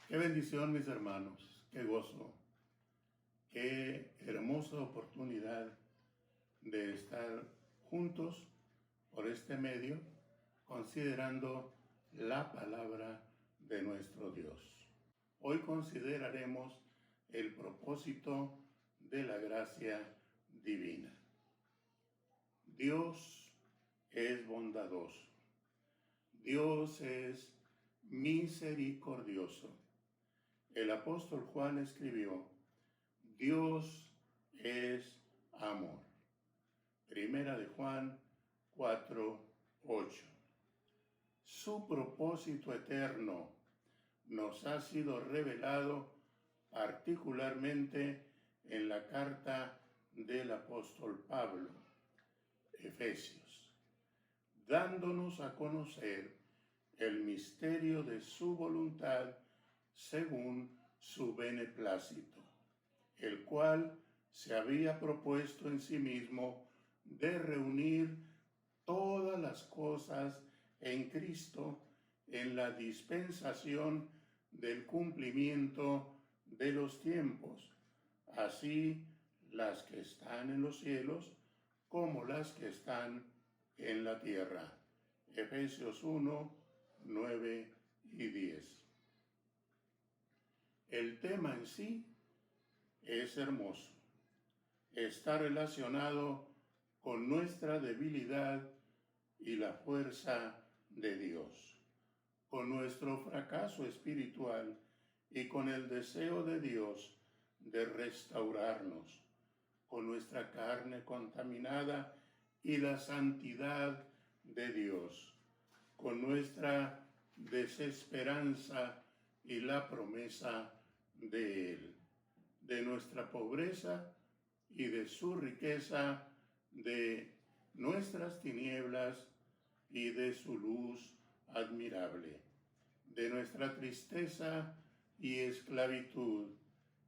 Qué bendición, mis hermanos, qué gozo, qué hermosa oportunidad de estar juntos por este medio, considerando la palabra de nuestro Dios. Hoy consideraremos el propósito de la gracia divina. Dios es bondadoso. Dios es misericordioso. El apóstol Juan escribió: Dios es amor. Primera de Juan 4:8. Su propósito eterno nos ha sido revelado particularmente en la carta del apóstol Pablo, Efesios, dándonos a conocer el misterio de su voluntad según su beneplácito, el cual se había propuesto en sí mismo de reunir todas las cosas en Cristo en la dispensación del cumplimiento de los tiempos, así las que están en los cielos como las que están en la tierra. Efesios 1, 9 y 10. El tema en sí es hermoso. Está relacionado con nuestra debilidad y la fuerza de Dios, con nuestro fracaso espiritual y con el deseo de Dios de restaurarnos, con nuestra carne contaminada y la santidad de Dios, con nuestra desesperanza y la promesa de Él, de nuestra pobreza y de su riqueza, de nuestras tinieblas y de su luz admirable, de nuestra tristeza y esclavitud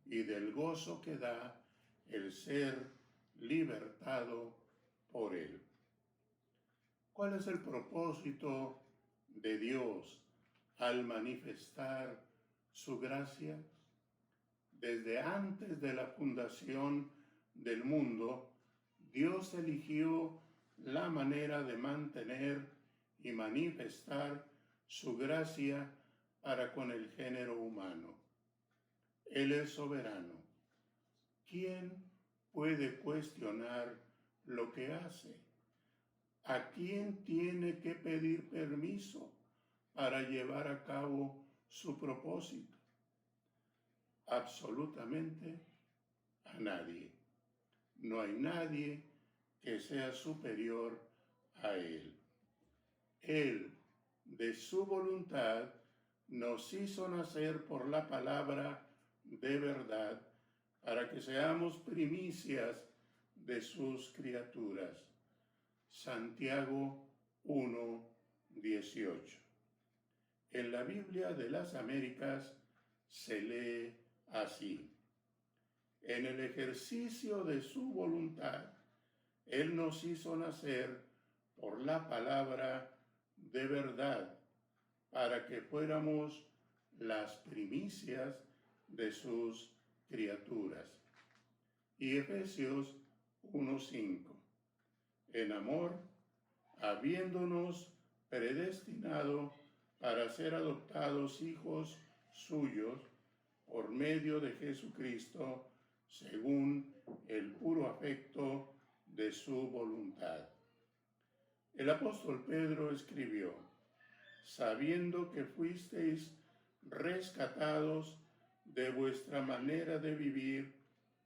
y del gozo que da el ser libertado por Él. ¿Cuál es el propósito de Dios al manifestar su gracia? Desde antes de la fundación del mundo, Dios eligió la manera de mantener y manifestar su gracia para con el género humano. Él es soberano. ¿Quién puede cuestionar lo que hace? ¿A quién tiene que pedir permiso para llevar a cabo su propósito? Absolutamente a nadie. No hay nadie que sea superior a Él. Él, de su voluntad, nos hizo nacer por la palabra de verdad para que seamos primicias de sus criaturas. Santiago 1:18. En la Biblia de las Américas se lee así: en el ejercicio de su voluntad, Él nos hizo nacer por la palabra de verdad, para que fuéramos las primicias de sus criaturas. Y Efesios 1:5. En amor, habiéndonos predestinado para ser adoptados hijos suyos por medio de Jesucristo, según el puro afecto de su voluntad. El apóstol Pedro escribió: sabiendo que fuisteis rescatados de vuestra manera de vivir,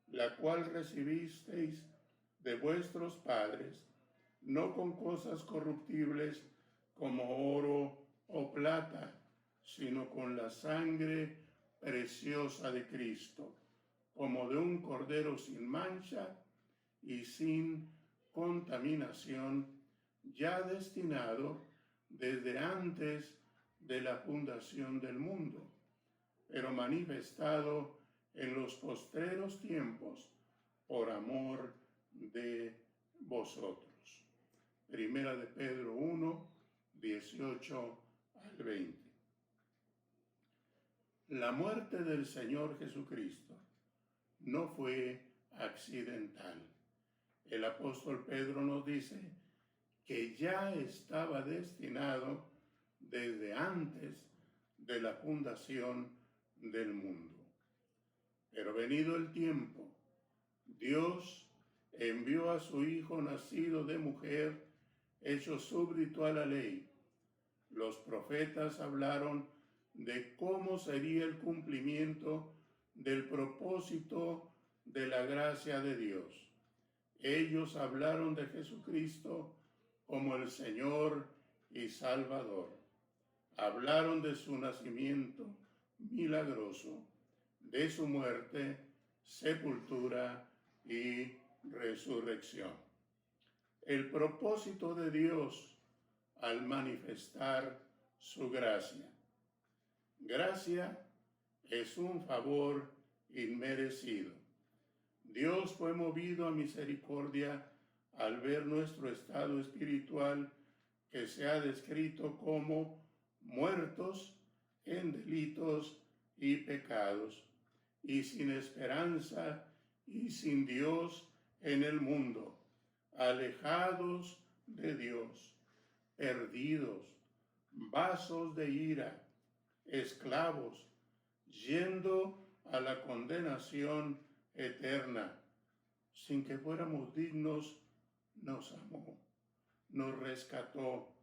la cual recibisteis de vuestros padres, no con cosas corruptibles como oro o plata, sino con la sangre preciosa de Cristo, como de un cordero sin mancha y sin contaminación, ya destinado desde antes de la fundación del mundo, pero manifestado en los postreros tiempos por amor de vosotros. Primera de Pedro 1, 18 al 20. La muerte del Señor Jesucristo no fue accidental. El apóstol Pedro nos dice que ya estaba destinado desde antes de la fundación del mundo. Pero venido el tiempo, Dios envió a su Hijo nacido de mujer, hecho súbdito a la ley. Los profetas hablaron de cómo sería el cumplimiento del propósito de la gracia de Dios. Ellos hablaron de Jesucristo como el Señor y Salvador. Hablaron de su nacimiento milagroso, de su muerte, sepultura y resurrección. El propósito de Dios al manifestar su gracia. Gracia es un favor inmerecido. Dios fue movido a misericordia al ver nuestro estado espiritual, que se ha descrito como muertos en delitos y pecados, y sin esperanza y sin Dios en el mundo, alejados de Dios, perdidos, vasos de ira, esclavos, yendo a la condenación eterna. Sin que fuéramos dignos, nos amó, nos rescató,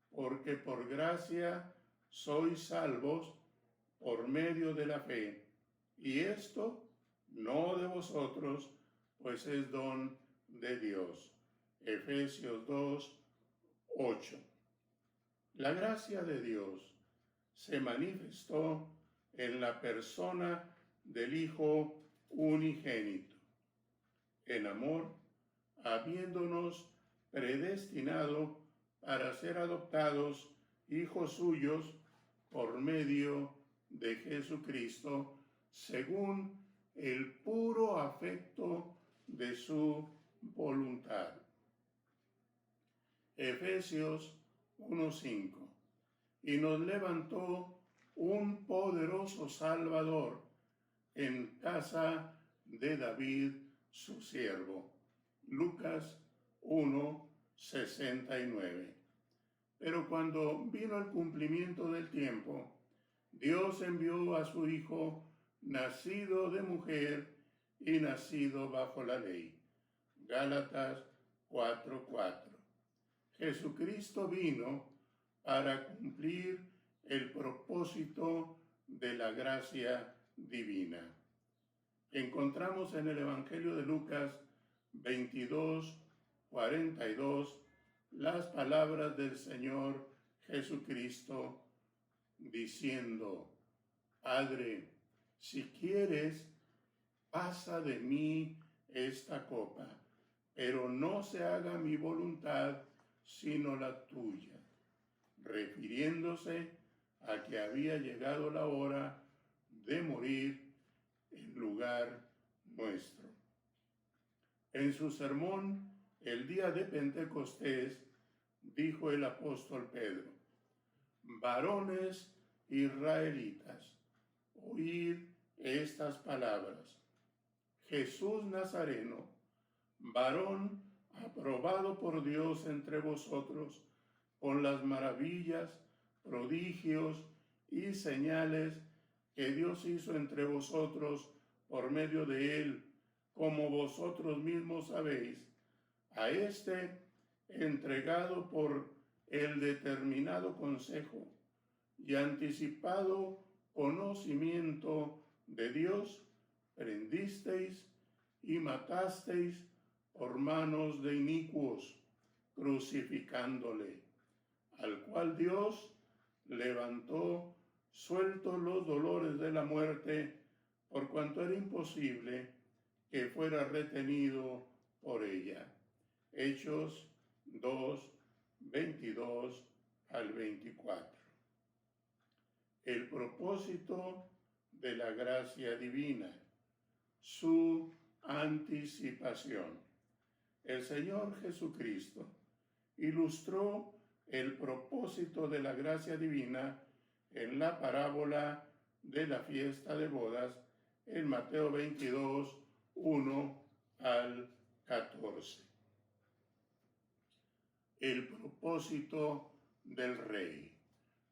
porque por gracia sois salvos por medio de la fe, y esto no de vosotros, pues es don de Dios. Efesios 2, 8. La gracia de Dios se manifestó en la persona del Hijo unigénito, en amor, habiéndonos predestinado para ser adoptados hijos suyos por medio de Jesucristo, según el puro afecto de su voluntad. Efesios 1:5. Y nos levantó un poderoso Salvador en casa de David, su siervo. Lucas 1:69. Pero cuando vino el cumplimiento del tiempo, Dios envió a su Hijo, nacido de mujer y nacido bajo la ley. Gálatas 4:4. Jesucristo vino para cumplir el propósito de la gracia divina. Encontramos en el Evangelio de Lucas 22:42 las palabras del Señor Jesucristo diciendo: Padre, si quieres, pasa de mí esta copa, pero no se haga mi voluntad sino la tuya, refiriéndose a que había llegado la hora de morir en lugar nuestro. En su sermón el día de Pentecostés dijo el apóstol Pedro: varones israelitas, oíd estas palabras. Jesús Nazareno, varón aprobado por Dios entre vosotros, con las maravillas, prodigios y señales que Dios hizo entre vosotros por medio de él, como vosotros mismos sabéis, a este entregado por el determinado consejo y anticipado conocimiento de Dios, prendisteis y matasteis por manos de inicuos, crucificándole, al cual Dios levantó, sueltos los dolores de la muerte, por cuanto era imposible que fuera retenido por ella. Hechos 2:22-24. El propósito de la gracia divina, su anticipación. El Señor Jesucristo ilustró el propósito de la gracia divina en la parábola de la fiesta de bodas en Mateo 22, 1 al 14. El propósito del rey: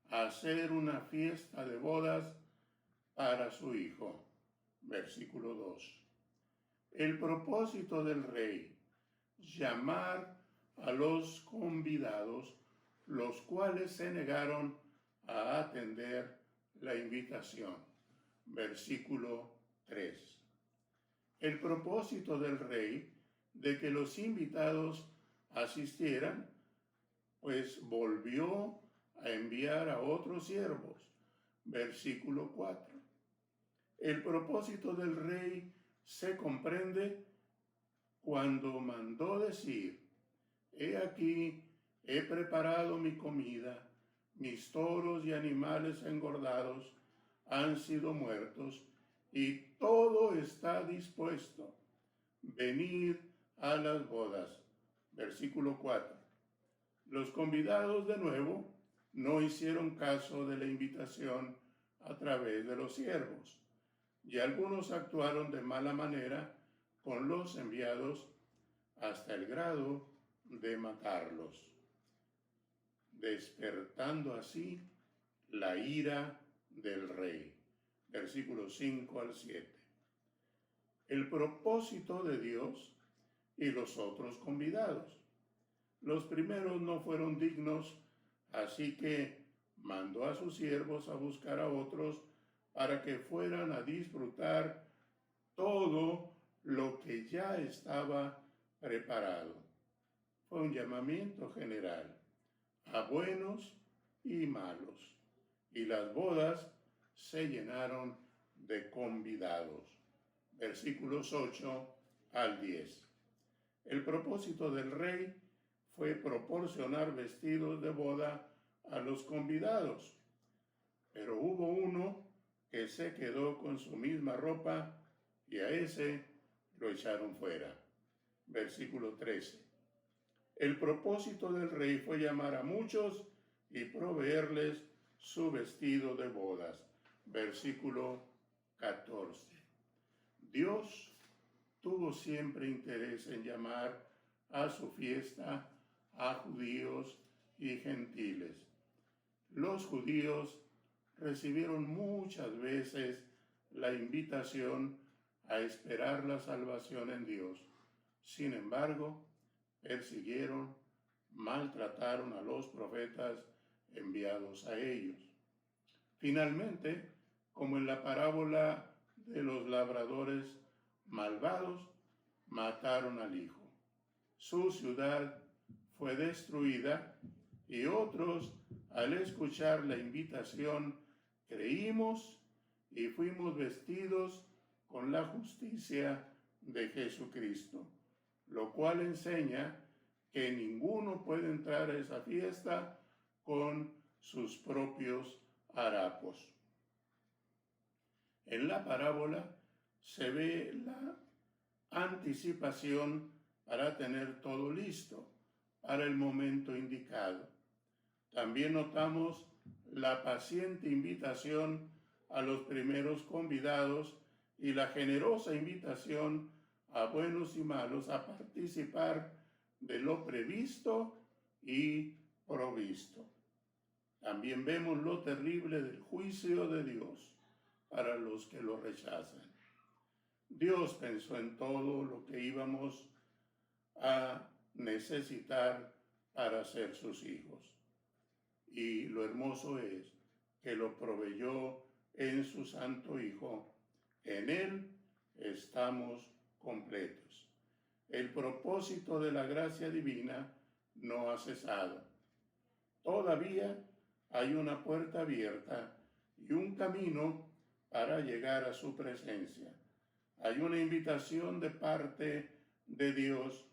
hacer una fiesta de bodas para su hijo. Versículo 2. El propósito del rey: llamar a los convidados, los cuales se negaron a atender la invitación. Versículo 3. El propósito del rey de que los invitados asistieran, pues volvió a enviar a otros siervos. Versículo 4. El propósito del rey se comprende cuando mandó decir: he aquí, he preparado mi comida, mis toros y animales engordados han sido muertos, y todo está dispuesto. Venid a las bodas. Versículo 4. Los convidados de nuevo no hicieron caso de la invitación a través de los siervos, y algunos actuaron de mala manera con los enviados hasta el grado de matarlos, despertando así la ira del rey. Versículos 5 al 7. El propósito de Dios y los otros convidados. Los primeros no fueron dignos, así que mandó a sus siervos a buscar a otros para que fueran a disfrutar todo lo que ya estaba preparado. Fue un llamamiento general a buenos y malos, y las bodas se llenaron de convidados. Versículos 8 al 10. El propósito del rey fue proporcionar vestidos de boda a los convidados, pero hubo uno que se quedó con su misma ropa, y a ese lo echaron fuera. Versículo 13. El propósito del rey fue llamar a muchos y proveerles su vestido de bodas. Versículo 14. Dios tuvo siempre interés en llamar a su fiesta a judíos y gentiles. Los judíos recibieron muchas veces la invitación a esperar la salvación en Dios. Sin embargo, persiguieron, maltrataron a los profetas enviados a ellos. Finalmente, como en la parábola de los labradores malvados, mataron al hijo. Su ciudad fue destruida, y otros, al escuchar la invitación, creímos y fuimos vestidos con la justicia de Jesucristo, lo cual enseña que ninguno puede entrar a esa fiesta con sus propios harapos. En la parábola se ve la anticipación para tener todo listo para el momento indicado. También notamos la paciente invitación a los primeros convidados y la generosa invitación a buenos y malos a participar de lo previsto y provisto. También vemos lo terrible del juicio de Dios para los que lo rechazan. Dios pensó en todo lo que íbamos a necesitar para ser sus hijos. Y lo hermoso es que lo proveyó en su Santo Hijo. En Él estamos completos. El propósito de la gracia divina no ha cesado. Todavía hay una puerta abierta y un camino para llegar a su presencia. Hay una invitación de parte de Dios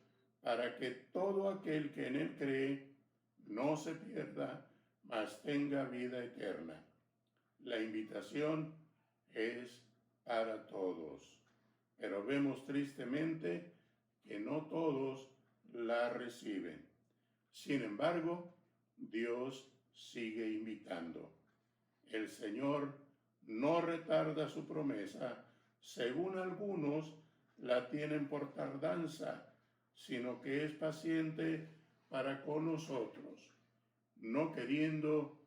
para que todo aquel que en Él cree no se pierda, mas tenga vida eterna. La invitación es para todos, pero vemos tristemente que no todos la reciben. Sin embargo, Dios sigue invitando. El Señor no retarda su promesa, según algunos la tienen por tardanza, sino que es paciente para con nosotros, no queriendo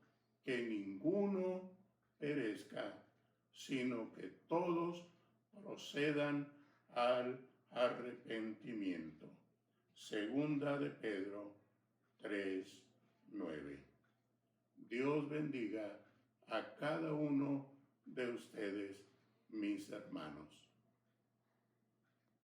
que ninguno perezca, sino que todos procedan al arrepentimiento. Segunda de Pedro 3:9. Dios bendiga a cada uno de ustedes, mis hermanos.